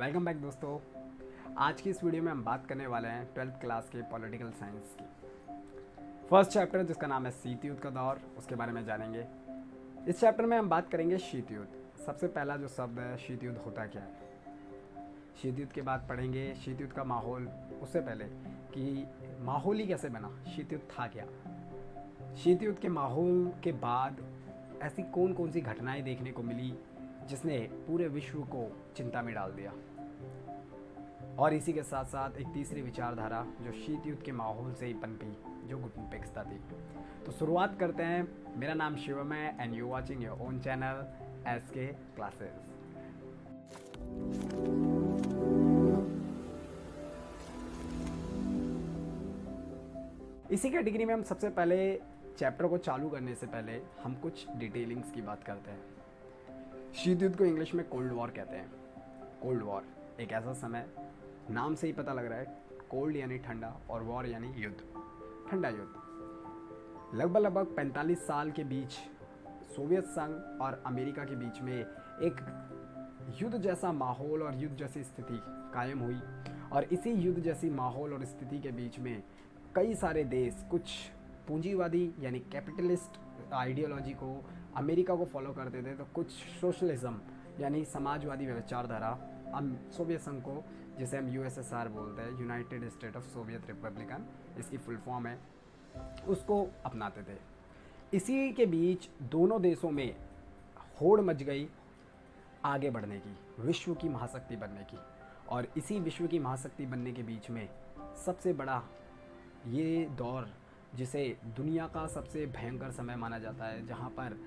Welcome back दोस्तों। आज की इस वीडियो में हम बात करने वाले हैं 12th क्लास के पॉलिटिकल साइंस की फर्स्ट चैप्टर जिसका नाम है शीत युद्ध का दौर, उसके बारे में जानेंगे। इस चैप्टर में हम बात करेंगे शीत युद्ध। सबसे पहला जो शब्द है शीत युद्ध होता क्या है, शीत युद्ध के बाद पढ़ेंगे शीत युद्ध का माहौल। उससे पहले कि माहौल ही कैसे बना, शीत युद्ध था क्या, शीत युद्ध के माहौल के बाद ऐसी कौन कौन सी घटनाएं देखने को मिली जिसने पूरे विश्व को चिंता में डाल दिया। और इसी के साथ साथ एक तीसरी विचारधारा जो शीत युद्ध के माहौल से ही पनपी, जो गुटनपेक्षता थी। तो शुरुआत करते हैं। मेरा नाम शिवम है and you watching your own channel SK classes. इसी कैटेगरी में हम सबसे पहले चैप्टर को चालू करने से पहले हम कुछ डिटेलिंग्स की बात करते हैं। शीत युद्ध को इंग्लिश में कोल्ड वॉर कहते हैं। कोल्ड वॉर एक ऐसा समय, नाम से ही पता लग रहा है, कोल्ड यानी ठंडा और वॉर यानी युद्ध, ठंडा युद्ध। लगभग 45 साल के बीच सोवियत संघ और अमेरिका के बीच में एक युद्ध जैसा माहौल और युद्ध जैसी स्थिति कायम हुई। और इसी युद्ध जैसी माहौल और स्थिति के बीच में कई सारे देश कुछ पूंजीवादी यानी कैपिटलिस्ट आइडियोलॉजी को अमेरिका को फॉलो करते थे, तो कुछ सोशलिज्म यानी समाजवादी विचारधारा सोवियत संघ को, जिसे हम USSR बोलते हैं, United state of Soviet Republican, इसकी फुल फॉर्म है, उसको अपनाते थे। इसी के बीच दोनों देशों में होड़ मच गई आगे बढ़ने की, विश्व की महाशक्ति बनने की। और इसी विश्व की महाशक्ति बनने के बीच में सबसे बड़ा ये दौर, जिसे दुनिया का सबसे भयंकर समय माना जाता है, जहाँ पर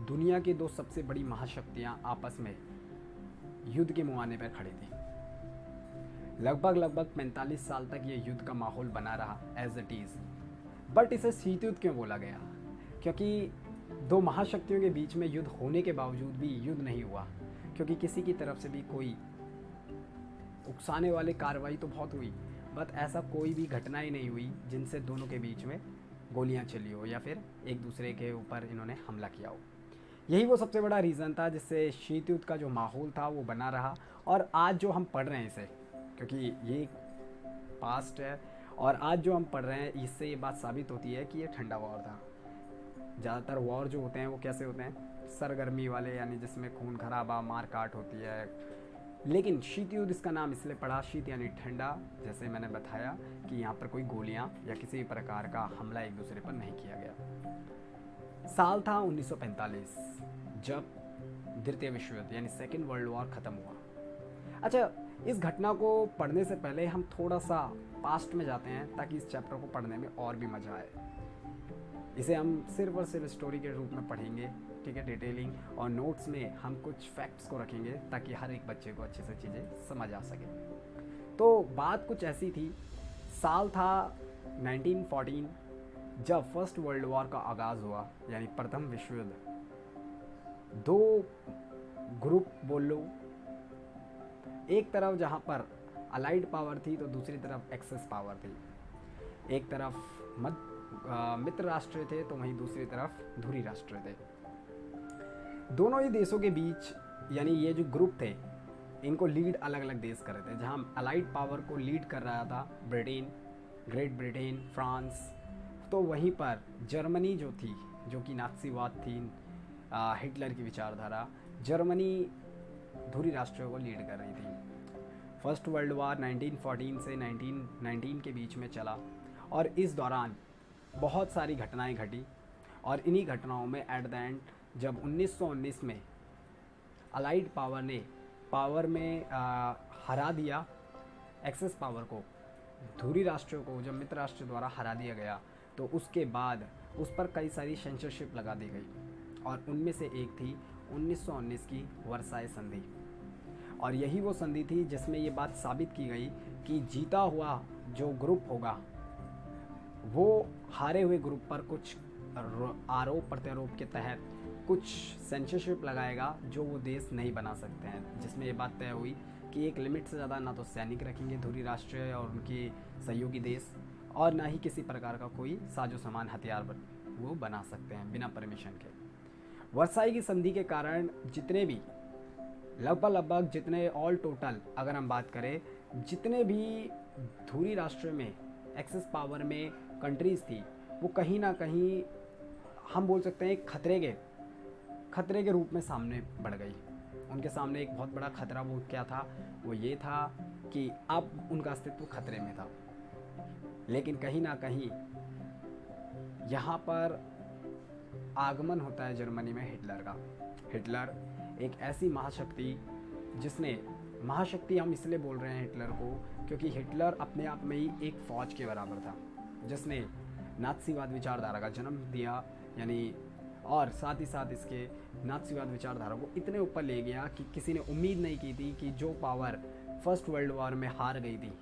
दुनिया की दो सबसे बड़ी महाशक्तियाँ आपस में युद्ध के मुहाने पर खड़ी थी। लगभग 45 साल तक ये युद्ध का माहौल बना रहा एज इट इज़। बट इसे शीत युद्ध क्यों बोला गया? क्योंकि दो महाशक्तियों के बीच में युद्ध होने के बावजूद भी युद्ध नहीं हुआ, क्योंकि किसी की तरफ से भी कोई उकसाने वाली कार्रवाई तो बहुत हुई, बट ऐसा कोई भी घटना ही नहीं हुई जिनसे दोनों के बीच में गोलियां चली हो या फिर एक दूसरे के ऊपर इन्होंने हमला किया हो। यही वो सबसे बड़ा रीज़न था जिससे शीत युद्ध का जो माहौल था वो बना रहा। और आज जो हम पढ़ रहे हैं इसे, क्योंकि ये पास्ट है, और आज जो हम पढ़ रहे हैं इससे ये बात साबित होती है कि ये ठंडा वॉर था। ज़्यादातर वॉर जो होते हैं वो कैसे होते हैं, सरगर्मी वाले, यानी जिसमें खून खराबा मार काट होती है। लेकिन शीत युद्ध इसका नाम इसलिए पड़ा, शीत यानी ठंडा, जैसे मैंने बताया कि यहाँ पर कोई गोलियाँ या किसी भी प्रकार का हमला एक दूसरे पर नहीं किया गया। साल था 1945, जब द्वितीय विश्व युद्ध यानी सेकेंड वर्ल्ड वॉर ख़त्म हुआ। अच्छा, इस घटना को पढ़ने से पहले हम थोड़ा सा पास्ट में जाते हैं ताकि इस चैप्टर को पढ़ने में और भी मज़ा आए। इसे हम सिर्फ और सिर्फ स्टोरी के रूप में पढ़ेंगे, ठीक है, डिटेलिंग, और नोट्स में हम कुछ फैक्ट्स को रखेंगे ताकि हर एक बच्चे को अच्छे से चीज़ें समझ आ सके। तो बात कुछ ऐसी थी, साल था 1914, जब फर्स्ट वर्ल्ड वॉर का आगाज़ हुआ, यानी प्रथम विश्व युद्ध। दो ग्रुप बोल लो, एक तरफ जहाँ पर अलाइड पावर थी तो दूसरी तरफ एक्सेस पावर थी। एक तरफ मित्र राष्ट्र थे तो वहीं दूसरी तरफ धुरी राष्ट्र थे। दोनों ही देशों के बीच, यानी ये जो ग्रुप थे, इनको लीड अलग अलग देश कर रहे थे। जहाँ अलाइड पावर को लीड कर रहा था ब्रिटेन, ग्रेट ब्रिटेन, फ्रांस, तो वहीं पर जर्मनी जो थी, जो कि नाज़ीवाद थी, हिटलर की विचारधारा, जर्मनी धुरी राष्ट्रों को लीड कर रही थी। फर्स्ट वर्ल्ड वॉर 1914 से 1919 के बीच में चला, और इस दौरान बहुत सारी घटनाएं घटी। और इन्हीं घटनाओं में एट द एंड जब 1919 में अलाइड पावर ने पावर में हरा दिया एक्सेस पावर को, धुरी राष्ट्रों को जब मित्र राष्ट्र द्वारा हरा दिया गया, तो उसके बाद उस पर कई सारी सेंसरशिप लगा दी गई। और उनमें से एक थी 1919 की वर्साई संधि। और यही वो संधि थी जिसमें ये बात साबित की गई कि जीता हुआ जो ग्रुप होगा वो हारे हुए ग्रुप पर कुछ आरोप प्रत्यारोप के तहत कुछ सेंसरशिप लगाएगा जो वो देश नहीं बना सकते हैं। जिसमें ये बात तय हुई कि एक लिमिट से ज़्यादा ना तो सैनिक रखेंगे धुरी राष्ट्र और उनके सहयोगी देश, और ना ही किसी प्रकार का कोई साजो सामान हथियार वो बना सकते हैं बिना परमिशन के। वर्साई की संधि के कारण जितने भी लगभग लगभग जितने ऑल टोटल अगर हम बात करें, जितने भी धुरी राष्ट्र में एक्सेस पावर में कंट्रीज़ थी, वो कहीं ना कहीं हम बोल सकते हैं एक खतरे के रूप में सामने बढ़ गई। उनके सामने एक बहुत बड़ा खतरा वो क्या था, वो ये था कि अब उनका अस्तित्व खतरे में था। लेकिन कहीं ना कहीं यहाँ पर आगमन होता है जर्मनी में हिटलर का। हिटलर एक ऐसी महाशक्ति, जिसने, महाशक्ति हम इसलिए बोल रहे हैं हिटलर को क्योंकि हिटलर अपने आप में ही एक फौज के बराबर था, जिसने नात्सीवाद विचारधारा का जन्म दिया, यानी और साथ ही साथ इसके नात्सीवाद विचारधारा को इतने ऊपर ले गया कि किसी ने उम्मीद नहीं की थी कि जो पावर फर्स्ट वर्ल्ड वॉर में हार गई थी,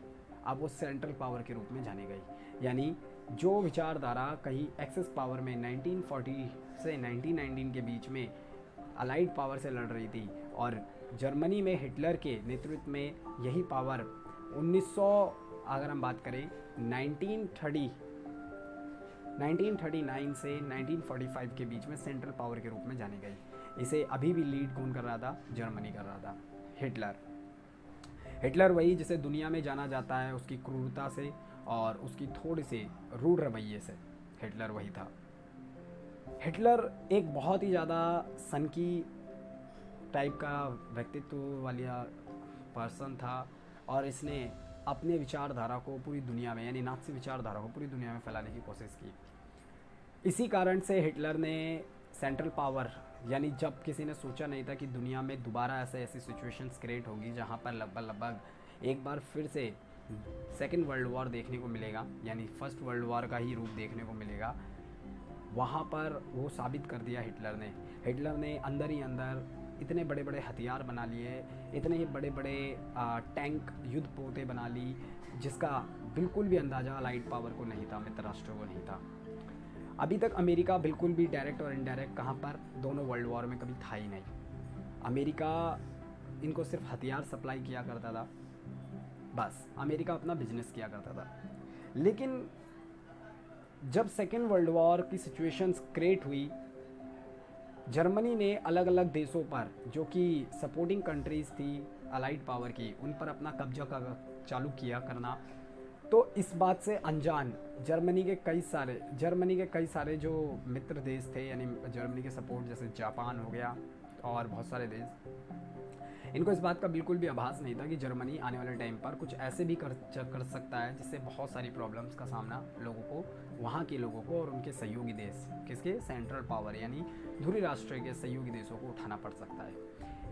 अब वो सेंट्रल पावर के रूप में जानी गई। यानी जो विचारधारा कहीं एक्सेस पावर में 1940 से 1919 के बीच में अलाइड पावर से लड़ रही थी, और जर्मनी में हिटलर के नेतृत्व में यही पावर 1900 अगर हम बात करें 1939 से 1945 के बीच में सेंट्रल पावर के रूप में जानी गई। इसे अभी भी लीड कौन कर रहा था? जर्मनी कर रहा था, हिटलर। हिटलर वही जिसे दुनिया में जाना जाता है उसकी क्रूरता से और उसकी थोड़ी सी रूढ़ रवैये से। हिटलर वही था। हिटलर एक बहुत ही ज़्यादा सनकी टाइप का व्यक्तित्व वाला पर्सन था, और इसने अपने विचारधारा को पूरी दुनिया में, यानी नाज़ी विचारधारा को पूरी दुनिया में फैलाने की कोशिश की। इसी कारण से हिटलर ने सेंट्रल पावर, यानी जब किसी ने सोचा नहीं था कि दुनिया में दोबारा ऐसी सिचुएशंस क्रिएट होगी जहाँ पर लगभग एक बार फिर से सेकेंड वर्ल्ड वॉर देखने को मिलेगा, यानी फर्स्ट वर्ल्ड वॉर का ही रूप देखने को मिलेगा। वहाँ पर वो साबित कर दिया हिटलर ने अंदर ही अंदर इतने बड़े बड़े हथियार बना लिए, इतने ही बड़े बड़े टैंक युद्ध पोते बना ली, जिसका बिल्कुल भी अंदाज़ा अलाइड पावर को नहीं था, मित्र राष्ट्रों को नहीं था। अभी तक अमेरिका बिल्कुल भी डायरेक्ट और इनडायरेक्ट कहाँ पर दोनों वर्ल्ड वॉर में कभी था ही नहीं। अमेरिका इनको सिर्फ हथियार सप्लाई किया करता था, बस अमेरिका अपना बिजनेस किया करता था। लेकिन जब सेकेंड वर्ल्ड वॉर की सिचुएशंस क्रिएट हुई, जर्मनी ने अलग अलग देशों पर, जो कि सपोर्टिंग कंट्रीज़ थी अलाइड पावर की, उन पर अपना कब्जा चालू किया करना। तो इस बात से अनजान जर्मनी के कई सारे जो मित्र देश थे, यानी जर्मनी के सपोर्ट, जैसे जापान हो गया और बहुत सारे देश, इनको इस बात का बिल्कुल भी आभास नहीं था कि जर्मनी आने वाले टाइम पर कुछ ऐसे भी कर सकता है जिससे बहुत सारी प्रॉब्लम्स का सामना लोगों को, वहाँ के लोगों को और उनके सहयोगी देश, किसके, सेंट्रल पावर यानी ध्रुवीय राष्ट्र के सहयोगी देशों को उठाना पड़ सकता है।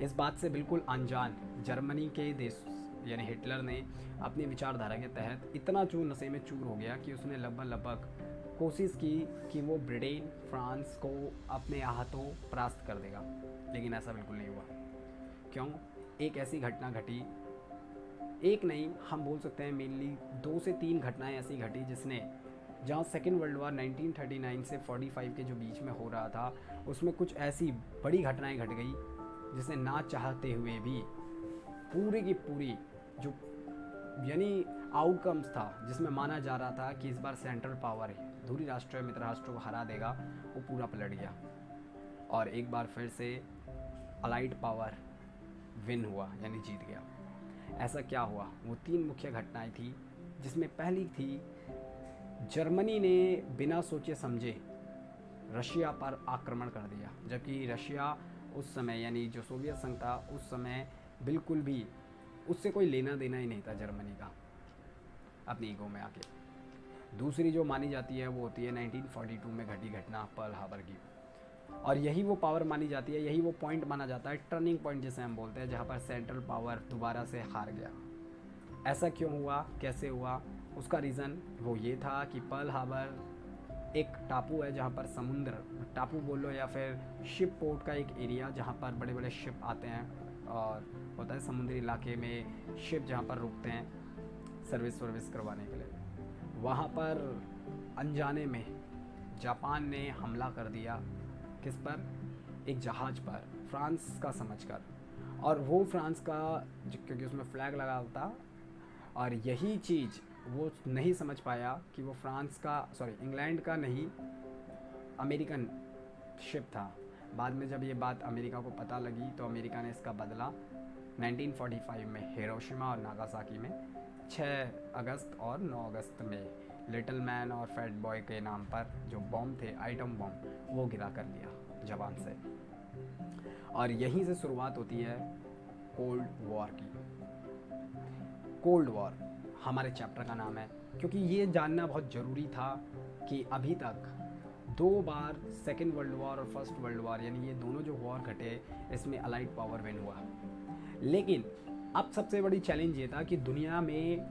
इस बात से बिल्कुल अनजान जर्मनी के देश, यानी हिटलर ने अपनी विचारधारा के तहत इतना चूर नशे में चूर हो गया कि उसने लगभग कोशिश की कि वो ब्रिटेन, फ्रांस को अपने हाथों परास्त कर देगा, लेकिन ऐसा बिल्कुल नहीं हुआ। क्यों? एक ऐसी घटना घटी, एक नहीं हम बोल सकते हैं मेनली 2 से 3 घटनाएं ऐसी घटी जिसने, जहाँ सेकेंड वर्ल्ड वॉर 1939 से 45 के जो बीच में हो रहा था, उसमें कुछ ऐसी बड़ी घटनाएं घट गई जिसने ना चाहते हुए भी पूरी की पूरी जो, यानी आउटकम्स था, जिसमें माना जा रहा था कि इस बार सेंट्रल पावर ध्रुवीय राष्ट्र मित्र राष्ट्रों को हरा देगा, वो पूरा पलट गया और एक बार फिर से अलाइड पावर विन हुआ, यानी जीत गया। ऐसा क्या हुआ? वो 3 मुख्य घटनाएं थी, जिसमें पहली थी जर्मनी ने बिना सोचे समझे रशिया पर आक्रमण कर दिया, जबकि रशिया उस समय, यानी जो सोवियत संघ था उस समय, बिल्कुल भी उससे कोई लेना देना ही नहीं था जर्मनी का, अपनी ईगो में आके। दूसरी जो मानी जाती है वो होती है 1942 में घटी घटना पर्ल हार्बर की, और यही वो पावर मानी जाती है, यही वो पॉइंट माना जाता है, टर्निंग पॉइंट जिसे हम बोलते हैं, जहाँ पर सेंट्रल पावर दोबारा से हार गया। ऐसा क्यों हुआ, कैसे हुआ? उसका रीज़न वो ये था कि पर्ल हार्बर एक टापू है जहाँ पर समुद्र, टापू बोलो या फिर शिप पोर्ट का एक एरिया, जहाँ पर बड़े बड़े शिप आते हैं और होता है समुद्री इलाके में शिप जहाँ पर रुकते हैं सर्विस करवाने के लिए। वहाँ पर अनजाने में जापान ने हमला कर दिया, किस पर? एक जहाज़ पर, फ्रांस का समझकर, और वो फ्रांस का, क्योंकि उसमें फ्लैग लगा था, और यही चीज़ वो नहीं समझ पाया कि वो फ्रांस का, इंग्लैंड का नहीं, अमेरिकन शिप था, बाद में जब ये बात अमेरिका को पता लगी तो अमेरिका ने इसका बदला 1945 में हिरोशिमा और नागासाकी में 6 अगस्त और 9 अगस्त में लिटिल मैन और फैट बॉय के नाम पर जो बॉम्ब थे, आइटम बॉम्ब, वो गिरा कर लिया जापान से। और यहीं से शुरुआत होती है कोल्ड वॉर की। कोल्ड वॉर हमारे चैप्टर का नाम है, क्योंकि ये जानना बहुत ज़रूरी था कि अभी तक 2 बार सेकेंड वर्ल्ड वॉर और फर्स्ट वर्ल्ड वॉर, यानी ये दोनों जो वॉर घटे, इसमें अलाइड पावर विन हुआ। लेकिन अब सबसे बड़ी चैलेंज ये था कि दुनिया में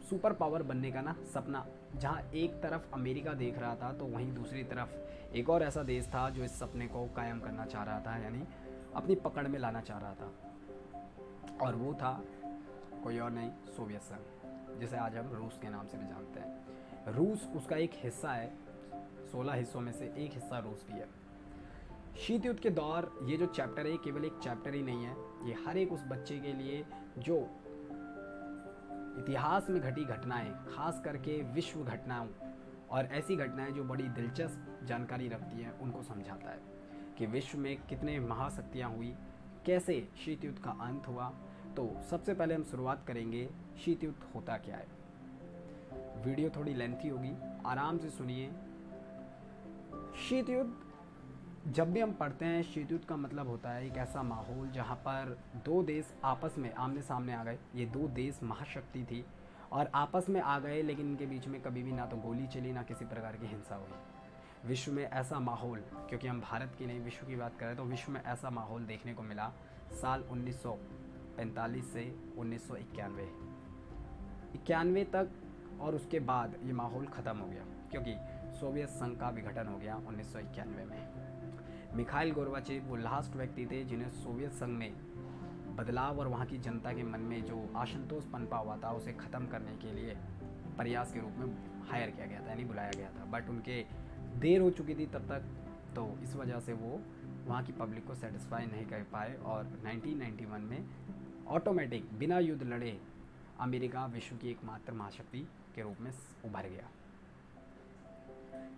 सुपर पावर बनने का ना सपना, जहाँ एक तरफ अमेरिका देख रहा था, तो वहीं दूसरी तरफ एक और ऐसा देश था जो इस सपने को कायम करना चाह रहा था, यानी अपनी पकड़ में लाना चाह रहा था। और वो था कोई और नहीं, सोवियत संघ, जिसे आज हम रूस के नाम से भी जानते हैं। रूस उसका एक हिस्सा है, 16 हिस्सों में से एक हिस्सा रूस भी है। शीत युद्ध के दौर, ये जो चैप्टर है केवल एक चैप्टर ही नहीं है, ये हर एक उस बच्चे के लिए जो इतिहास में घटी घटनाएं, खास करके विश्व घटनाओं और ऐसी घटनाएं जो बड़ी दिलचस्प जानकारी रखती हैं, उनको समझाता है कि विश्व में कितने महाशक्तियां हुई, कैसे शीत युद्ध का अंत हुआ। तो सबसे पहले हम शुरुआत करेंगे, शीत युद्ध होता क्या है। वीडियो थोड़ी लेंथी होगी, आराम से सुनिए। शीत युद्ध जब भी हम पढ़ते हैं, शीत युद्ध का मतलब होता है एक ऐसा माहौल जहाँ पर 2 देश आपस में आमने सामने आ गए। ये 2 देश महाशक्ति थी और आपस में आ गए, लेकिन इनके बीच में कभी भी ना तो गोली चली, ना किसी प्रकार की हिंसा हुई। विश्व में ऐसा माहौल, क्योंकि हम भारत की नहीं विश्व की बात करें, तो विश्व में ऐसा माहौल देखने को मिला साल 1945 से 1991 तक। और उसके बाद ये माहौल ख़त्म हो गया, क्योंकि सोवियत संघ का विघटन हो गया 1991 में। मिखाइल गोर्बाचेव वो लास्ट व्यक्ति थे जिन्हें सोवियत संघ में बदलाव और वहाँ की जनता के मन में जो असंतोष पनपा हुआ था, उसे ख़त्म करने के लिए प्रयास के रूप में हायर किया गया था, यानी बुलाया गया था। बट उनके देर हो चुकी थी तब तक, तो इस वजह से वो वहाँ की पब्लिक को सेटिस्फाई नहीं कर पाए और 1991 में ऑटोमेटिक बिना युद्ध लड़े अमेरिका विश्व की एकमात्र महाशक्ति के रूप में उभर गया।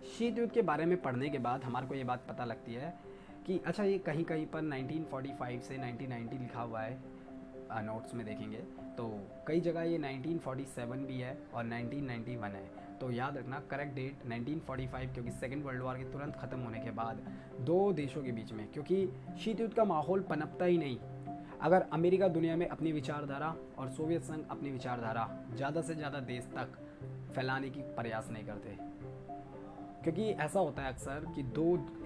शीत युद्ध के बारे में पढ़ने के बाद हमारे को ये बात पता लगती है कि अच्छा, ये कहीं कहीं पर 1945 से 1990 लिखा हुआ है, नोट्स में देखेंगे तो कई जगह ये 1947 भी है और 1991 है। तो याद रखना करेक्ट डेट 1945, क्योंकि सेकेंड वर्ल्ड वॉर के तुरंत ख़त्म होने के बाद 2 देशों के बीच में, क्योंकि शीत युद्ध का माहौल पनपता ही नहीं अगर अमेरिका दुनिया में अपनी विचारधारा और सोवियत संघ अपनी विचारधारा ज़्यादा से ज़्यादा देश तक फैलाने की प्रयास नहीं करते। क्योंकि ऐसा होता है अक्सर कि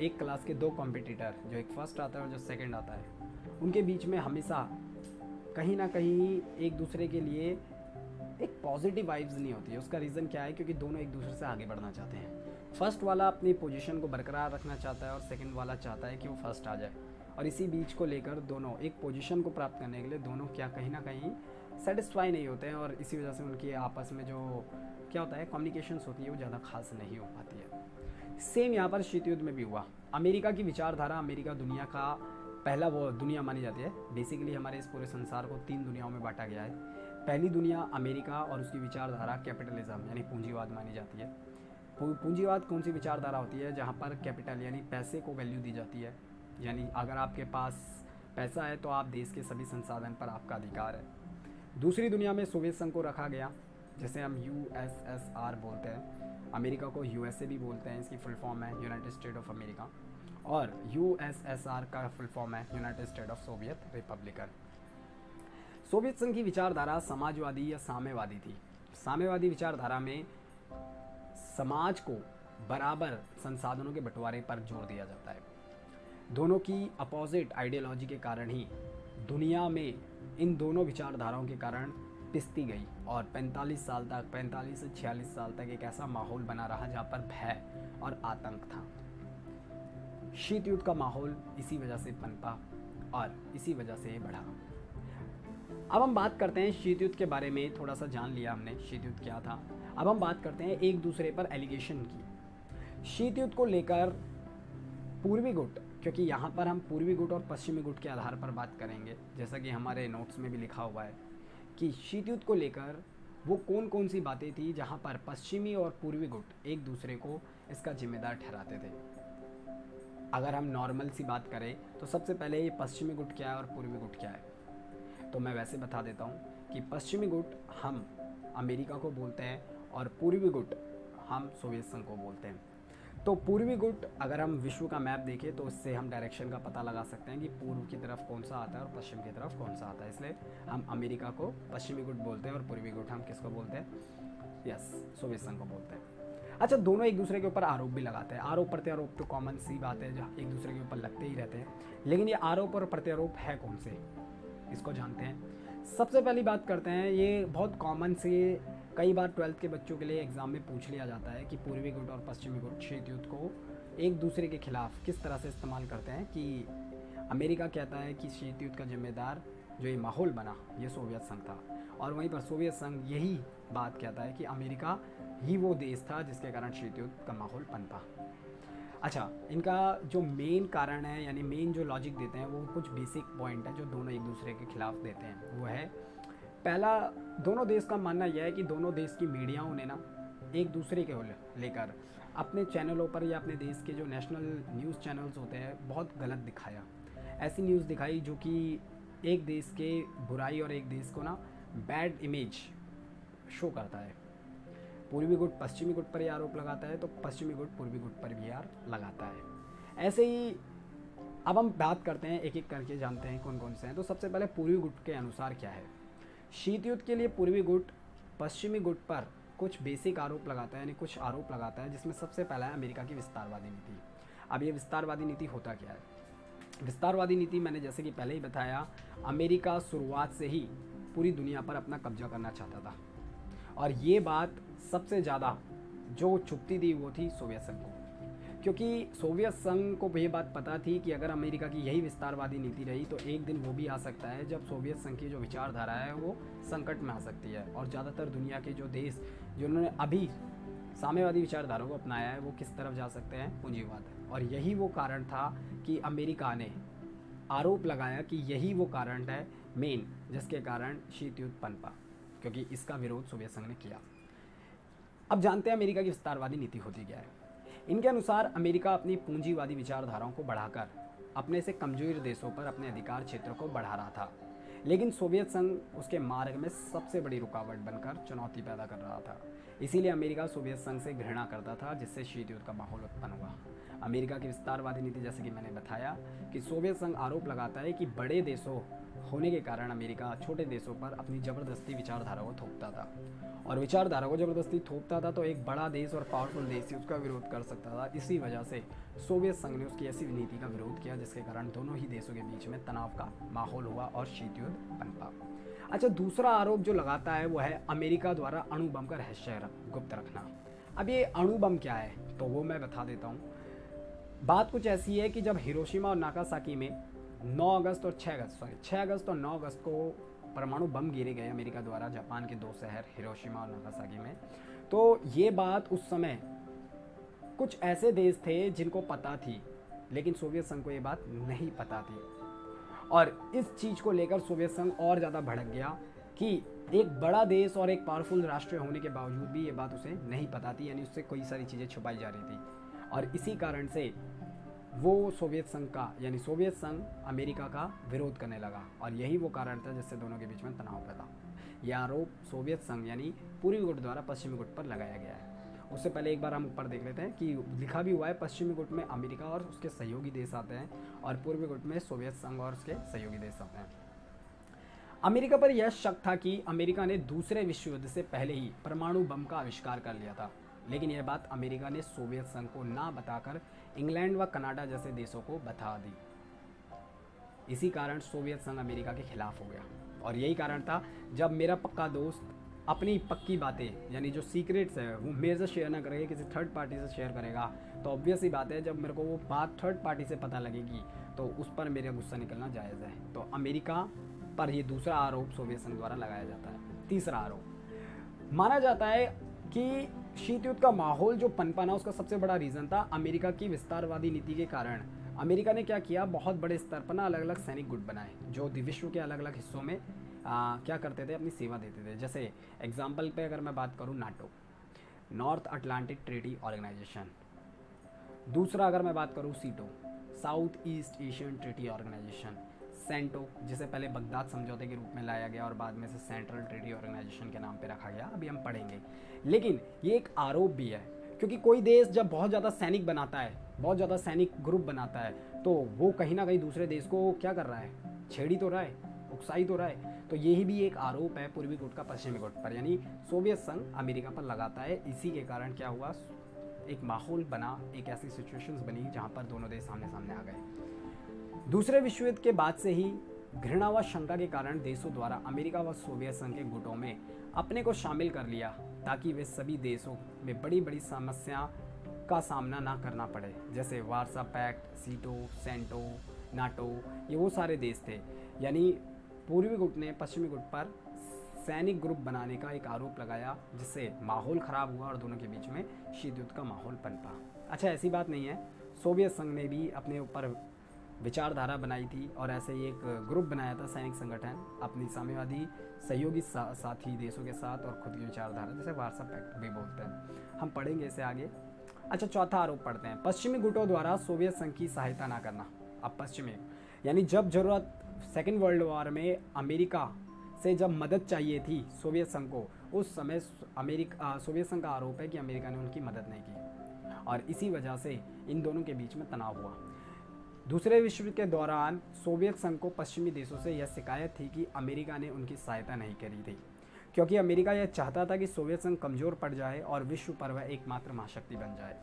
एक क्लास के 2 कॉम्पिटिटर, जो एक फर्स्ट आता है और जो सेकंड आता है, उनके बीच में हमेशा कहीं ना कहीं एक दूसरे के लिए एक पॉजिटिव वाइब्स नहीं होती है। उसका रीज़न क्या है? क्योंकि दोनों एक दूसरे से आगे बढ़ना चाहते हैं। फर्स्ट वाला अपनी पोजीशन को बरकरार रखना चाहता है और सेकंड वाला चाहता है कि वो फर्स्ट आ जाए, और इसी बीच को लेकर दोनों एक पोजीशन को प्राप्त करने के लिए दोनों क्या कहीं ना कहीं सेटिस्फाई नहीं होते हैं, और इसी वजह से उनकी आपस में जो क्या होता है कम्युनिकेशंस होती है वो ज़्यादा खास नहीं हो पाती है। सेम यहाँ पर शीत युद्ध में भी हुआ। अमेरिका की विचारधारा, अमेरिका दुनिया का पहला वो दुनिया मानी जाती है। बेसिकली हमारे इस पूरे संसार को 3 दुनियाओं में बांटा गया है। पहली दुनिया अमेरिका और उसकी विचारधारा कैपिटलिज्म यानी पूंजीवाद मानी जाती है। पूंजीवाद कौन सी विचारधारा होती है? जहाँ पर कैपिटल यानी पैसे को वैल्यू दी जाती है, यानी अगर आपके पास पैसा है तो आप देश के सभी संसाधन पर आपका अधिकार है। दूसरी दुनिया में सोवियत संघ को रखा गया, जैसे हम USSR बोलते हैं। अमेरिका को USA भी बोलते हैं, इसकी फुल फॉर्म है यूनाइटेड स्टेट ऑफ अमेरिका, और USSR का फुल फॉर्म है United state of Soviet Republican. Soviet संघ की विचारधारा समाजवादी या साम्यवादी थी। साम्यवादी विचारधारा में समाज को बराबर संसाधनों के बंटवारे पर जोर दिया जाता है। दोनों की अपोजिट आइडियोलॉजी के कारण ही दुनिया में इन दोनों विचारधाराओं के कारण पिसती गई, और 45 साल तक, 45 से 46 साल तक एक ऐसा माहौल बना रहा जहाँ पर भय और आतंक था। शीत युद्ध का माहौल इसी वजह से पनपा और इसी वजह से बढ़ा। अब हम बात करते हैं शीत युद्ध के बारे में। थोड़ा सा जान लिया हमने शीत युद्ध क्या था। अब हम बात करते हैं एक दूसरे पर एलिगेशन की। शीत युद्ध को लेकर पूर्वी गुट, क्योंकि यहाँ पर हम पूर्वी गुट और पश्चिमी गुट के आधार पर बात करेंगे, जैसा कि हमारे नोट्स में भी लिखा हुआ है कि शीत युद्ध को लेकर वो कौन कौन सी बातें थी जहाँ पर पश्चिमी और पूर्वी गुट एक दूसरे को इसका जिम्मेदार ठहराते थे। अगर हम नॉर्मल सी बात करें तो सबसे पहले ये पश्चिमी गुट क्या है और पूर्वी गुट क्या है। तो मैं वैसे बता देता हूँ कि पश्चिमी गुट हम अमेरिका को बोलते हैं और पूर्वी गुट हम सोवियत संघ को बोलते हैं। तो पूर्वी गुट अगर हम विश्व का मैप देखें तो इससे हम डायरेक्शन का पता लगा सकते हैं कि पूर्व की तरफ कौन सा आता है और पश्चिम की तरफ कौन सा आता है। इसलिए हम अमेरिका को पश्चिमी गुट बोलते हैं और पूर्वी गुट हम किसको बोलते हैं? यस, सोवियत संघ को बोलते हैं। अच्छा, दोनों एक दूसरे के ऊपर आरोप भी लगाते हैं। आरोप प्रत्यारोप तो कॉमन सी बात है, जो एक दूसरे के ऊपर लगते ही रहते हैं। लेकिन ये आरोप और प्रत्यारोप है कौन से, इसको जानते हैं। सबसे पहली बात करते हैं, ये बहुत कॉमन से कई बार 12th के बच्चों के लिए एग्ज़ाम में पूछ लिया जाता है कि पूर्वी गुट और पश्चिमी गुट शीत युद्ध को एक दूसरे के खिलाफ किस तरह से इस्तेमाल करते हैं। कि अमेरिका कहता है कि शीत युद्ध का जिम्मेदार जो ये माहौल बना ये सोवियत संघ था, और वहीं पर सोवियत संघ यही बात कहता है कि अमेरिका ही वो देश था जिसके कारण शीत युद्ध का माहौल पनपा। अच्छा, इनका जो मेन कारण है यानी मेन जो लॉजिक देते हैं वो कुछ बेसिक पॉइंट है जो दोनों एक दूसरे के खिलाफ देते हैं। वो है, पहला, दोनों देश का मानना यह है कि दोनों देश की मीडियाओं ने ना एक दूसरे के लेकर अपने चैनलों पर या अपने देश के जो नेशनल न्यूज़ चैनल्स होते हैं बहुत गलत दिखाया। ऐसी न्यूज़ दिखाई जो कि एक देश के बुराई और एक देश को ना बैड इमेज शो करता है। पूर्वी गुट पश्चिमी गुट पर ही आरोप लगाता है तो पश्चिमी गुट पूर्वी गुट पर भी लगाता है। ऐसे ही अब हम बात करते हैं, एक एक करके जानते हैं कौन कौन से हैं। तो सबसे पहले पूर्वी गुट के अनुसार क्या है। शीत युद्ध के लिए पूर्वी गुट पश्चिमी गुट पर कुछ बेसिक आरोप लगाता है, यानी कुछ आरोप लगाता है, जिसमें सबसे पहला है अमेरिका की विस्तारवादी नीति। अब ये विस्तारवादी नीति होता क्या है? विस्तारवादी नीति मैंने जैसे कि पहले ही बताया, अमेरिका शुरुआत से ही पूरी दुनिया पर अपना कब्जा करना चाहता था, और ये बात सबसे ज़्यादा जो चुभती थी वो थी सोवियत संघ को, क्योंकि सोवियत संघ को ये बात पता थी कि अगर अमेरिका की यही विस्तारवादी नीति रही तो एक दिन वो भी आ सकता है जब सोवियत संघ की जो विचारधारा है वो संकट में आ सकती है। और ज़्यादातर दुनिया के जो देश जिन्होंने अभी साम्यवादी विचारधारा को अपनाया है वो किस तरफ जा सकते हैं? पूंजीवाद। और यही वो कारण था कि अमेरिका ने आरोप लगाया कि यही वो कारण है मेन जिसके कारण शीत युद्ध पनपा, क्योंकि इसका विरोध सोवियत संघ ने किया। अब जानते हैं अमेरिका की विस्तारवादी नीति होती क्या है। इनके अनुसार अमेरिका अपनी पूंजीवादी विचारधाराओं को बढ़ाकर अपने से कमजोर देशों पर अपने अधिकार क्षेत्र को बढ़ा रहा था, लेकिन सोवियत संघ उसके मार्ग में सबसे बड़ी रुकावट बनकर चुनौती पैदा कर रहा था। इसीलिए अमेरिका सोवियत संघ से घृणा करता था, जिससे शीत युद्ध का माहौल उत्पन्न हुआ। अमेरिका की विस्तारवादी नीति, जैसे कि मैंने बताया कि सोवियत संघ आरोप लगाता है कि बड़े देशों होने के कारण अमेरिका छोटे देशों पर अपनी ज़बरदस्ती विचारधारा को थोपता था, और विचारधारा को ज़बरदस्ती थोपता था तो एक बड़ा देश और पावरफुल देश ही उसका विरोध कर सकता था। इसी वजह से सोवियत संघ ने उसकी ऐसी नीति का विरोध किया जिसके कारण दोनों ही देशों के बीच में तनाव का माहौल हुआ और शीत युद्ध पनपा। अच्छा, दूसरा आरोप जो लगाता है वो है अमेरिका द्वारा अणु बम का रहस्य गुप्त रखना। अब ये अणु बम क्या है तो वो मैं बता देता हूँ। बात कुछ ऐसी है कि जब हिरोशिमा और नागासाकी में 6 अगस्त और 9 अगस्त को परमाणु बम गिरे गए अमेरिका द्वारा जापान के 2 शहर हिरोशिमा और नागासाकी में, तो ये बात उस समय कुछ ऐसे देश थे जिनको पता थी, लेकिन सोवियत संघ को ये बात नहीं पता थी। और इस चीज़ को लेकर सोवियत संघ और ज़्यादा भड़क गया कि एक बड़ा देश और एक पावरफुल राष्ट्र होने के बावजूद भी ये बात उसे नहीं पता थी, यानी उससे कई सारी चीज़ें छुपाई जा रही थी। और इसी कारण से वो सोवियत संघ का यानी सोवियत संघ अमेरिका का विरोध करने लगा, और यही वो कारण था जिससे दोनों के बीच में तनाव पैदा। यह आरोप सोवियत संघ यानी पूर्वी गुट द्वारा पश्चिमी गुट पर लगाया गया है। उससे पहले एक बार हम ऊपर देख लेते हैं कि लिखा भी हुआ है, पश्चिमी गुट में अमेरिका और उसके सहयोगी देश आते हैं, और पूर्वी गुट में सोवियत संघ और उसके सहयोगी देश आते हैं। अमेरिका पर यह शक था कि अमेरिका ने दूसरे विश्व युद्ध से पहले ही परमाणु बम का आविष्कार कर लिया था, लेकिन यह बात अमेरिका ने सोवियत संघ को ना बताकर इंग्लैंड व कनाडा जैसे देशों को बता दी। इसी कारण सोवियत संघ अमेरिका के खिलाफ हो गया, और यही कारण था जब मेरा पक्का दोस्त अपनी पक्की बातें यानी जो सीक्रेट्स है वो मेरे से शेयर ना करेगा, किसी थर्ड पार्टी से शेयर करेगा, तो ऑब्वियस ही बात है जब मेरे को वो बात थर्ड पार्टी से पता लगेगी तो उस पर मेरा गुस्सा निकलना जायज़ है। तो अमेरिका पर ये दूसरा आरोप सोवियत संघ द्वारा लगाया जाता है। तीसरा आरोप माना जाता है कि शीत युद्ध का माहौल जो पनपना उसका सबसे बड़ा रीज़न था अमेरिका की विस्तारवादी नीति के कारण। अमेरिका ने क्या किया, बहुत बड़े स्तर पर ना अलग अलग सैनिक गुट बनाए जो विश्व के अलग अलग हिस्सों में क्या करते थे, अपनी सेवा देते थे। जैसे एग्जाम्पल पे अगर मैं बात करूँ, NATO, North Atlantic Treaty Organisation. दूसरा अगर मैं बात करूँ, SEATO, South East Asian Treaty Organisation CENTO, जिसे पहले बगदाद समझौते के रूप में लाया गया और बाद में से सेंट्रल ट्रीटी ऑर्गेनाइजेशन के नाम पे रखा गया, अभी हम पढ़ेंगे। लेकिन ये एक आरोप भी है, क्योंकि कोई देश जब बहुत ज़्यादा सैनिक बनाता है, बहुत ज़्यादा सैनिक ग्रुप बनाता है, तो वो कहीं ना कहीं दूसरे देश को क्या कर रहा है, छेड़ी तो रहा है, उकसाई तो रहा है। तो यही भी एक आरोप है पूर्वी गुट का पश्चिमी गुट पर, यानी सोवियत संघ अमेरिका पर लगाता है। इसी के कारण क्या हुआ, एक माहौल बना, एक ऐसी सिचुएशंस बनी जहाँ पर दोनों देश सामने सामने आ गए। दूसरे विश्व युद्ध के बाद से ही घृणा व शंका के कारण देशों द्वारा अमेरिका व सोवियत संघ के गुटों में अपने को शामिल कर लिया, ताकि वे सभी देशों में बड़ी बड़ी समस्या का सामना ना करना पड़े, जैसे वार्सा पैक्ट, सीटो, सेंटो, नाटो, ये वो सारे देश थे। यानी पूर्वी गुट ने पश्चिमी गुट पर सैनिक ग्रुप बनाने का एक आरोप लगाया, जिससे माहौल ख़राब हुआ और दोनों के बीच में शीत युद्ध का माहौल पनपा। अच्छा, ऐसी बात नहीं है, सोवियत संघ ने भी अपने ऊपर विचारधारा बनाई थी और ऐसे ही एक ग्रुप बनाया था, सैनिक संगठन, अपनी साम्यवादी सहयोगी साथी देशों के साथ और खुद की विचारधारा, जिसे वार्सा पैक्ट भी बोलते हैं। हम पढ़ेंगे इसे आगे। अच्छा, चौथा आरोप पढ़ते हैं, पश्चिमी गुटों द्वारा सोवियत संघ की सहायता ना करना। अब पश्चिमी, यानी जब जरूरत सेकेंड वर्ल्ड वॉर में अमेरिका से जब मदद चाहिए थी सोवियत संघ को, उस समय सोवियत संघ का आरोप है कि अमेरिका ने उनकी मदद नहीं की और इसी वजह से इन दोनों के बीच में तनाव हुआ। दूसरे विश्व के दौरान सोवियत संघ को पश्चिमी देशों से यह शिकायत थी कि अमेरिका ने उनकी सहायता नहीं करी थी, क्योंकि अमेरिका यह चाहता था कि सोवियत संघ कमज़ोर पड़ जाए और विश्व पर वह एकमात्र महाशक्ति बन जाए।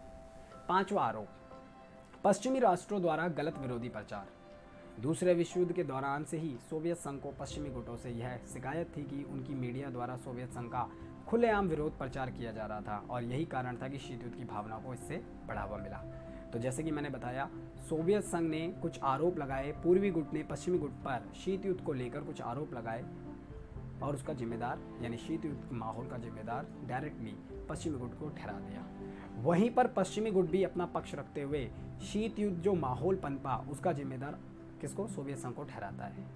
पांचवा आरोप, पश्चिमी राष्ट्रों द्वारा गलत विरोधी प्रचार। दूसरे विश्व युद्ध के दौरान से ही सोवियत संघ को पश्चिमी गुटों से यह शिकायत थी कि उनकी मीडिया द्वारा सोवियत संघ का खुलेआम विरोध प्रचार किया जा रहा था और यही कारण था कि शीत युद्ध की भावना को इससे बढ़ावा मिला। तो जैसे कि मैंने बताया, सोवियत संघ ने कुछ आरोप लगाए, पूर्वी गुट ने पश्चिमी गुट पर शीत युद्ध को लेकर कुछ आरोप लगाए और उसका जिम्मेदार, यानी शीत युद्ध के माहौल का जिम्मेदार डायरेक्टली पश्चिमी गुट को ठहरा दिया। वहीं पर पश्चिमी गुट भी अपना पक्ष रखते हुए शीत युद्ध जो माहौल पनपा, उसका जिम्मेदार किसको, सोवियत संघ को ठहराता है,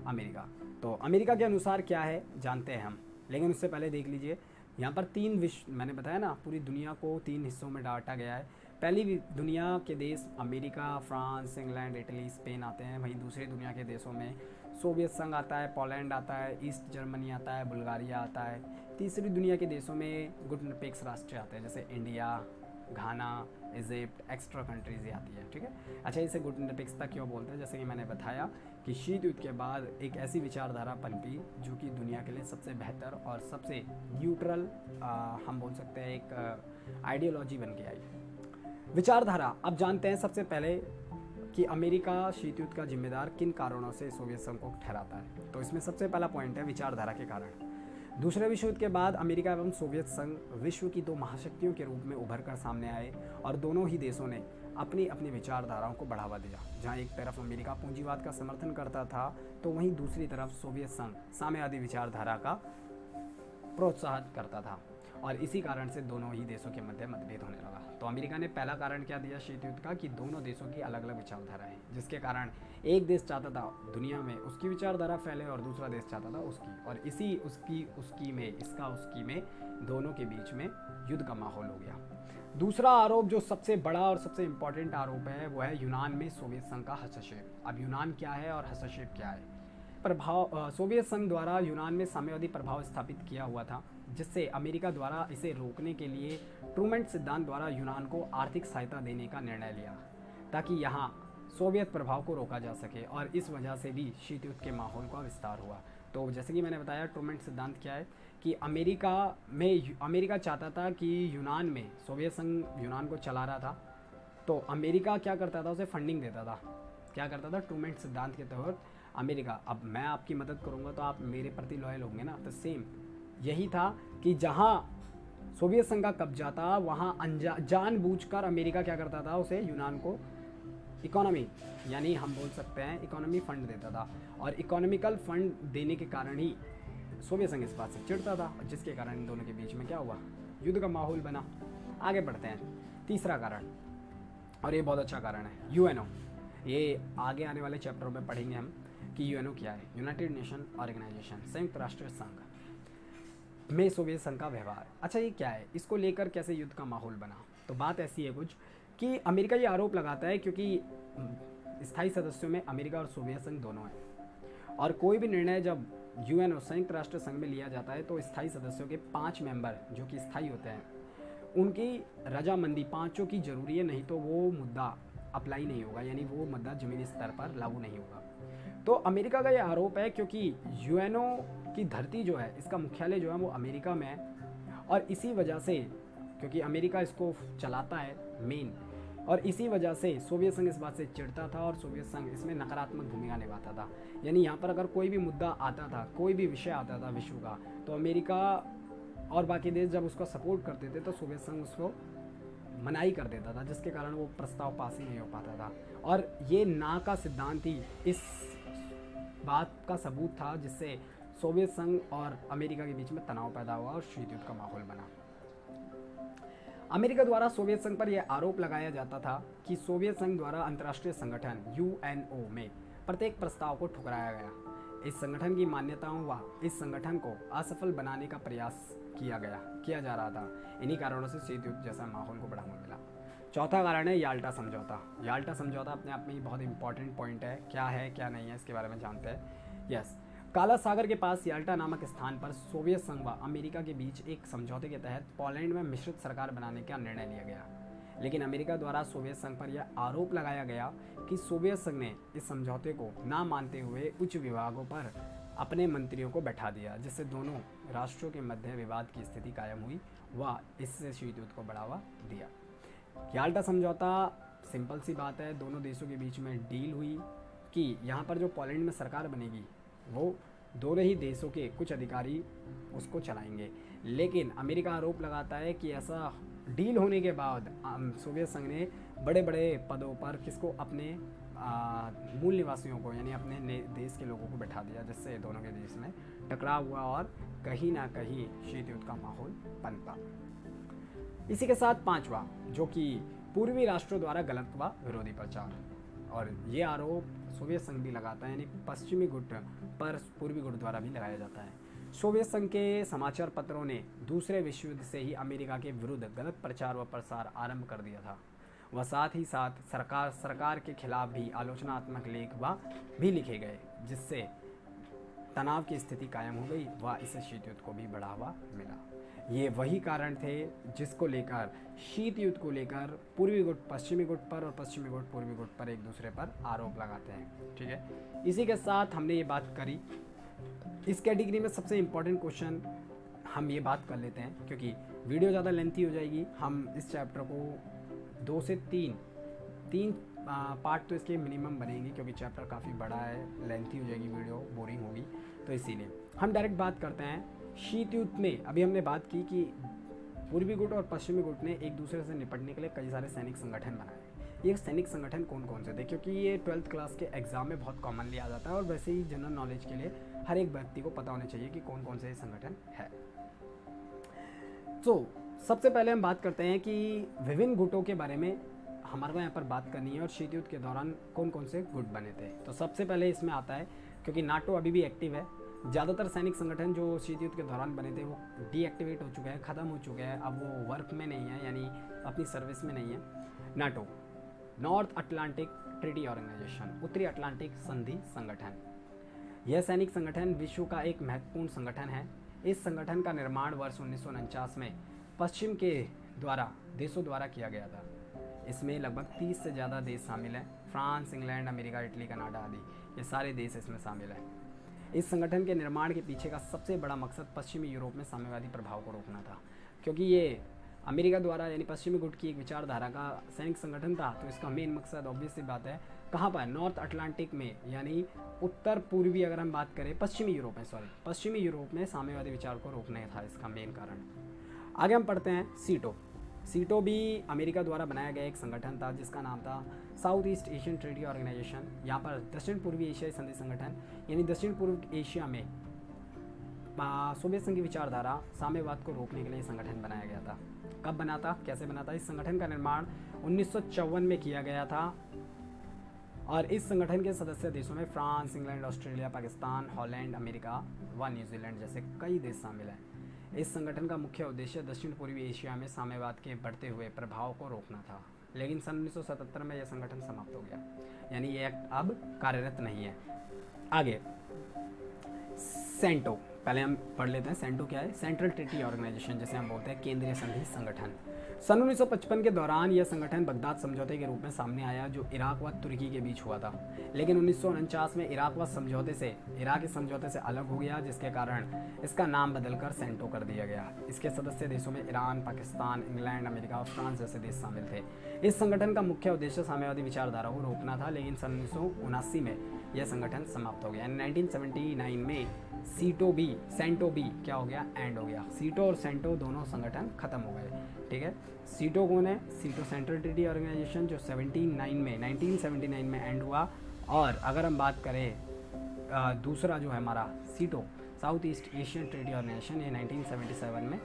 अमेरिका। तो अमेरिका के अनुसार क्या है जानते हैं हम, लेकिन उससे पहले देख लीजिए, यहाँ पर तीन विश्व, मैंने बताया ना, पूरी दुनिया को तीन हिस्सों में बांटा गया है। पहली दुनिया के देश America, France, England, Italy, Spain आते हैं। वहीं दूसरी दुनिया के देशों में सोवियत संघ आता है, पोलैंड आता है, ईस्ट जर्मनी आता है, बुल्गारिया आता है। तीसरी दुनिया के देशों में गुटनिरपेक्ष राष्ट्र आते हैं, जैसे इंडिया, घाना, इजिप्ट, एक्स्ट्रा कंट्रीज ही आती है। ठीक है। अच्छा, इसे गुटनिरपेक्षता क्यों बोलते हैं, जैसे कि मैंने बताया कि शीत युद्ध के बाद एक ऐसी विचारधारा पनपी जो कि दुनिया के लिए सबसे बेहतर और सबसे न्यूट्रल, हम बोल सकते हैं, एक आइडियोलॉजी बन के आई विचारधारा। अब जानते हैं सबसे पहले कि अमेरिका शीत युद्ध का जिम्मेदार किन कारणों से सोवियत संघ को ठहराता है। तो इसमें सबसे पहला पॉइंट है विचारधारा के कारण। दूसरे विश्व युद्ध के बाद अमेरिका एवं सोवियत संघ विश्व की दो महाशक्तियों के रूप में उभर कर सामने आए और दोनों ही देशों ने अपनी अपनी विचारधाराओं को बढ़ावा दिया। जहां एक तरफ अमेरिका पूंजीवाद का समर्थन करता था, तो वहीं दूसरी तरफ सोवियत संघ साम्यवादी विचारधारा का प्रोत्साहन करता था और इसी कारण से दोनों ही देशों के मध्य मतभेद होने लगा। तो अमेरिका ने पहला कारण क्या दिया शीत युद्ध का, कि दोनों देशों की अलग अलग विचारधारा है, जिसके कारण एक देश चाहता था दुनिया में उसकी विचारधारा फैले और दूसरा देश चाहता था उसकी, और इसी उसकी में दोनों के बीच में युद्ध का माहौल हो गया। दूसरा आरोप जो सबसे बड़ा और सबसे इम्पॉर्टेंट आरोप है, वो है यूनान में सोवियत संघ का हस्तक्षेप। अब यूनान क्या है और हस्तक्षेप क्या है। सोवियत संघ द्वारा यूनान में साम्यवादी प्रभाव स्थापित किया हुआ था, जिससे अमेरिका द्वारा इसे रोकने के लिए ट्रूमैन सिद्धांत द्वारा यूनान को आर्थिक सहायता देने का निर्णय लिया, ताकि यहाँ सोवियत प्रभाव को रोका जा सके, और इस वजह से भी शीत युद्ध के माहौल का विस्तार हुआ। तो जैसे कि मैंने बताया, ट्रूमैन सिद्धांत क्या है कि अमेरिका चाहता था कि यूनान में, सोवियत संघ यूनान को चला रहा था, तो अमेरिका क्या करता था, उसे फंडिंग देता था। क्या करता था, ट्रूमैन सिद्धांत के तहत अमेरिका, अब मैं आपकी मदद करूंगा तो आप मेरे प्रति लॉयल होंगे ना। तो सेम यही था कि जहां सोवियत संघ का कब्जा था, वहां जानबूझकर अमेरिका क्या करता था, उसे यूनान को इकोनॉमी, यानी हम बोल सकते हैं इकोनॉमी फंड देता था, और इकोनॉमिकल फंड देने के कारण ही सोवियत संघ इस बात से चिढ़ता था, जिसके कारण इन दोनों के बीच में क्या हुआ, युद्ध का माहौल बना। आगे बढ़ते हैं, तीसरा कारण, और ये बहुत अच्छा कारण है, यूएनओ। ये आगे आने वाले चैप्टर में पढ़ेंगे हम कि यूएनओ क्या है, यूनाइटेड नेशन ऑर्गेनाइजेशन, संयुक्त राष्ट्र संघ में सोवियत संघ का व्यवहार। अच्छा, ये क्या है, इसको लेकर कैसे युद्ध का माहौल बना। तो बात ऐसी है कुछ कि अमेरिका ये आरोप लगाता है क्योंकि स्थायी सदस्यों में अमेरिका और सोवियत संघ दोनों हैं। और कोई भी निर्णय जब यूएन और संयुक्त राष्ट्र संघ में लिया जाता है तो स्थायी सदस्यों के 5 मेंबर जो कि स्थायी होते हैं उनकी रजामंदी पांचों की जरूरी है, नहीं तो वो मुद्दा अप्लाई नहीं होगा, यानी वो मुद्दा ज़मीनी स्तर पर लागू नहीं होगा। तो अमेरिका का ये आरोप है क्योंकि यूएनओ की धरती जो है इसका मुख्यालय जो है वो अमेरिका में है, और इसी वजह से क्योंकि अमेरिका इसको चलाता है मेन, और इसी वजह से सोवियत संघ इस बात से चिढ़ता था और सोवियत संघ इसमें नकारात्मक भूमिका निभाता था। यानी यहाँ पर अगर कोई भी मुद्दा आता था, कोई भी विषय आता था विश्व का, तो अमेरिका और बाकी देश जब उसको सपोर्ट करते थे तो सोवियत संघ उसको मनाही कर देता था, जिसके कारण वो प्रस्ताव पास ही नहीं हो पाता था। और ये ना का सिद्धांत ही इस बात का सबूत था जिससे सोवियत संघ और अमेरिका के बीच में तनाव पैदा हुआ और शीत युद्ध का माहौल बना। अमेरिका द्वारा सोवियत संघ पर यह आरोप लगाया जाता था कि सोवियत संघ द्वारा अंतर्राष्ट्रीय संगठन यूएनओ में प्रत्येक प्रस्ताव को ठुकराया गया। इस संगठन की मान्यताओं व इस संगठन को असफल बनाने का प्रयास किया जा रहा था। इन्हीं कारणों से शीत युद्ध जैसा माहौल को बढ़ावा मिला। चौथा कारण है याल्टा समझौता। याल्टा समझौता अपने आप में ही बहुत इंपॉर्टेंट पॉइंट है। क्या है क्या नहीं है इसके बारे में जानते हैं। यस, काला सागर के पास याल्टा नामक स्थान पर सोवियत संघ व अमेरिका के बीच एक समझौते के तहत पोलैंड में मिश्रित सरकार बनाने का निर्णय लिया गया। लेकिन अमेरिका द्वारा सोवियत संघ पर यह आरोप लगाया गया कि सोवियत संघ ने इस समझौते को ना मानते हुए उच्च विभागों पर अपने मंत्रियों को बैठा दिया, जिससे दोनों राष्ट्रों के मध्य विवाद की स्थिति कायम हुई व इससे शीत युद्ध को बढ़ावा दिया। याल्टा समझौता सिंपल सी बात है, दोनों देशों के बीच में डील हुई कि यहाँ पर जो पोलैंड में सरकार बनेगी वो दोनों ही देशों के कुछ अधिकारी उसको चलाएंगे। लेकिन अमेरिका आरोप लगाता है कि ऐसा डील होने के बाद सोवियत संघ ने बड़े बड़े पदों पर किसको, अपने मूल निवासियों को यानी अपने देश के लोगों को बैठा दिया, जिससे दोनों के देश में टकराव हुआ और कहीं ना कहीं शीत युद्ध का माहौल पनपा। इसी के साथ पांचवा, जो कि पूर्वी राष्ट्रों द्वारा गलत व विरोधी प्रचार, और ये आरोप सोवियत संघ भी लगाता है, यानी पश्चिमी गुट पर पूर्वी गुट द्वारा भी लगाया जाता है। सोवियत संघ के समाचार पत्रों ने दूसरे विश्व युद्ध से ही अमेरिका के विरुद्ध गलत प्रचार व प्रसार आरंभ कर दिया था। वह साथ ही साथ सरकार के खिलाफ भी आलोचनात्मक लेख भी लिखे गए, जिससे तनाव की स्थिति कायम हो गई व इससे शीत युद्ध को भी बढ़ावा मिला। ये वही कारण थे जिसको लेकर शीत युद्ध को लेकर पूर्वी गुट पश्चिमी गुट पर और पश्चिमी गुट पूर्वी गुट पर एक दूसरे पर आरोप लगाते हैं। ठीक है, इसी के साथ हमने ये बात करी। इस कैटेगरी में सबसे इम्पोर्टेंट क्वेश्चन हम ये बात कर लेते हैं, क्योंकि वीडियो ज़्यादा लेंथी हो जाएगी। हम इस चैप्टर को 2 से 3 पार्ट तो इसके मिनिमम बनेंगे, क्योंकि चैप्टर काफ़ी बड़ा है, लेंथी हो जाएगी वीडियो, बोरिंग होगी, तो इसीलिए हम डायरेक्ट बात करते हैं शीत युद्ध में। अभी हमने बात की कि पूर्वी गुट और पश्चिमी गुट ने एक दूसरे से निपटने के लिए कई सारे सैनिक संगठन बनाए। ये सैनिक संगठन कौन कौन से थे, क्योंकि ये 12th क्लास के एग्जाम में बहुत कॉमनली आ जाता है, और वैसे ही जनरल नॉलेज के लिए हर एक व्यक्ति को पता होना चाहिए कि कौन कौन से संगठन है। तो सबसे पहले हम बात करते हैं कि विभिन्न गुटों के बारे में हमारे को यहाँ पर बात करनी है, और शीत युद्ध के दौरान कौन कौन से गुट बने थे। तो सबसे पहले इसमें आता है, क्योंकि नाटो अभी भी एक्टिव है, ज़्यादातर सैनिक संगठन जो शीत युद्ध के दौरान बने थे वो डीएक्टिवेट हो चुके हैं, ख़त्म हो चुके हैं, अब वो वर्क में नहीं है, यानी अपनी सर्विस में नहीं है। NATO, North Atlantic Treaty Organisation, उत्तरी अटलांटिक संधि संगठन। यह सैनिक संगठन विश्व का एक महत्वपूर्ण संगठन है। इस संगठन का निर्माण वर्ष 1949 में पश्चिम के देशों द्वारा किया गया था। इसमें लगभग 30 से ज़्यादा देश शामिल हैं। France, England, America, Italy, Canada आदि ये सारे देश इसमें शामिल हैं। इस संगठन के निर्माण के पीछे का सबसे बड़ा मकसद पश्चिमी यूरोप में साम्यवादी प्रभाव को रोकना था, क्योंकि ये अमेरिका द्वारा यानी पश्चिमी गुट की एक विचारधारा का सैनिक संगठन था। तो इसका मेन मकसद ऑब्वियस सी बात है कहाँ पर, नॉर्थ अटलांटिक में, यानी उत्तर पूर्वी अगर हम बात करें पश्चिमी यूरोप में साम्यवादी विचार को रोकना था इसका मेन कारण। आगे हम पढ़ते हैं सीटो भी अमेरिका द्वारा बनाया गया एक संगठन था, जिसका नाम था South East Asian Treaty Organisation. यहाँ पर दक्षिण पूर्वी एशियाई संधि संगठन, यानी दक्षिण पूर्व एशिया में सोवियत संघ की विचारधारा साम्यवाद को रोकने के लिए संगठन बनाया गया था। कब बना था, कैसे बना था? इस संगठन का निर्माण 1954 में किया गया था, और इस संगठन के सदस्य देशों में France, England, Australia, Pakistan, Holland, America व न्यूजीलैंड जैसे कई देश शामिल हैं। इस संगठन का मुख्य उद्देश्य दक्षिण पूर्वी एशिया में साम्यवाद के बढ़ते हुए प्रभाव को रोकना था। लेकिन सन 1977 में यह संगठन समाप्त हो गया, यानी ये एक्ट अब कार्यरत नहीं है। आगे सेंटो, पहले हम पढ़ लेते हैं सेंटो क्या है। सेंट्रल ट्रीटी ऑर्गेनाइजेशन, जैसे हम बोलते हैं केंद्रीय संधि संगठन। सन 1955 के दौरान यह संगठन बगदाद समझौते के रूप में सामने आया, जो इराक व तुर्की के बीच हुआ था, लेकिन 1949 में इराकी समझौते से अलग हो गया, जिसके कारण इसका नाम बदलकर सेंटो कर दिया गया। इसके सदस्य देशों में ईरान, पाकिस्तान, इंग्लैंड, अमेरिका और फ्रांस जैसे देश शामिल थे। इस संगठन का मुख्य उद्देश्य साम्यवादी विचारधारा को रोकना था, लेकिन सन 1979 में यह संगठन समाप्त हो गया। 1979 में सेंटो भी क्या हो गया, एंड हो गया। सीटो और सेंटो दोनों संगठन खत्म हो गए, ठीक है। सीटो कौन है? सीटो सेंट्रल ट्रीटी ऑर्गेनाइजेशन, जो 1979 में एंड हुआ। और अगर हम बात करें दूसरा जो है हमारा SEATO, South East Asian Treaty Organisation, ये 1977 में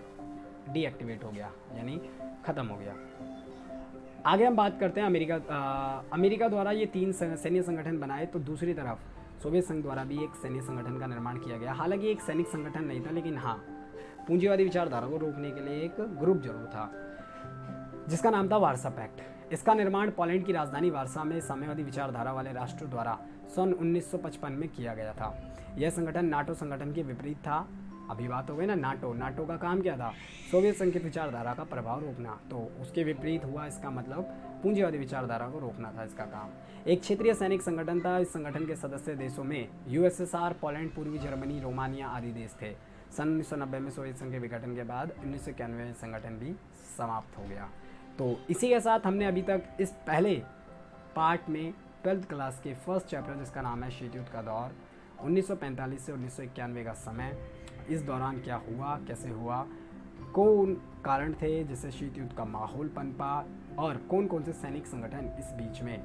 डीएक्टिवेट हो गया, यानी ख़त्म हो गया। आगे हम बात करते हैं अमेरिका द्वारा ये 3 सैन्य संगठन बनाए, तो दूसरी तरफ सोवियत संघ द्वारा भी एक सैन्य संगठन का निर्माण किया गया। हालांकि एक सैनिक संगठन नहीं था, लेकिन हाँ, पूंजीवादी विचारधारा को रोकने के लिए एक ग्रुप जरूर था, जिसका नाम था वार्सा पैक्ट। इसका निर्माण पोलैंड की राजधानी वार्सा में साम्यवादी विचारधारा वाले राष्ट्रों द्वारा सन 1955 में किया गया था। यह संगठन नाटो संगठन के विपरीत था। अभी बात हो गई ना नाटो का काम क्या था? सोवियत संघ की विचारधारा का प्रभाव रोकना, तो उसके विपरीत हुआ। इसका मतलब पूंजीवादी विचारधारा को रोकना था इसका काम। एक क्षेत्रीय सैनिक संगठन था। इस संगठन के सदस्य देशों में यूएसएसआर, पोलैंड, पूर्वी जर्मनी, रोमानिया आदि देश थे। सन 1990 में सोवियत संघ के विघटन के बाद 1991 में संगठन भी समाप्त हो गया। तो इसी के साथ हमने अभी तक इस पहले पार्ट में 12th क्लास के फर्स्ट चैप्टर, जिसका नाम है शीत युद्ध का दौर, 1945 से 1991 का समय, इस दौरान क्या हुआ, कैसे हुआ, कौन कारण थे जिससे शीत युद्ध का माहौल पनपा, और कौन कौन से सैनिक संगठन इस बीच में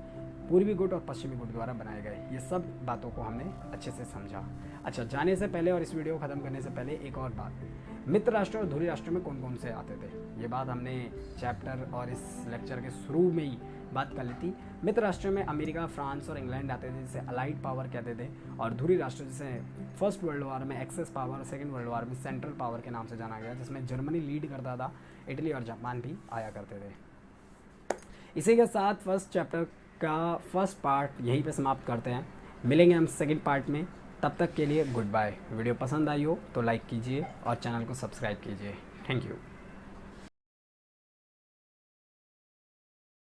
पूर्वी गुट और पश्चिमी गुट द्वारा बनाए गए, ये सब बातों को हमने अच्छे से समझा। अच्छा, जाने से पहले और इस वीडियो को ख़त्म करने से पहले एक और बात, मित्र राष्ट्र और धुरी राष्ट्र में कौन कौन से आते थे, ये बात हमने चैप्टर और इस लेक्चर के शुरू में ही बात कर ली थी। मित्र राष्ट्र में अमेरिका, फ्रांस और इंग्लैंड आते थे, जिसे अलाइड पावर कहते थे, और धुरी राष्ट्र जिसे फर्स्ट वर्ल्ड वॉर में एक्सेस पावर और सेकेंड वर्ल्ड वॉर में सेंट्रल पावर के नाम से जाना गया, जिसमें जर्मनी लीड करता था, इटली और जापान भी आया करते थे। इसी के साथ फर्स्ट चैप्टर का फर्स्ट पार्ट यहीं पे समाप्त करते हैं। मिलेंगे हम सेकंड पार्ट में, तब तक के लिए गुड बाय। वीडियो पसंद आई हो तो लाइक कीजिए और चैनल को सब्सक्राइब कीजिए। Thank you.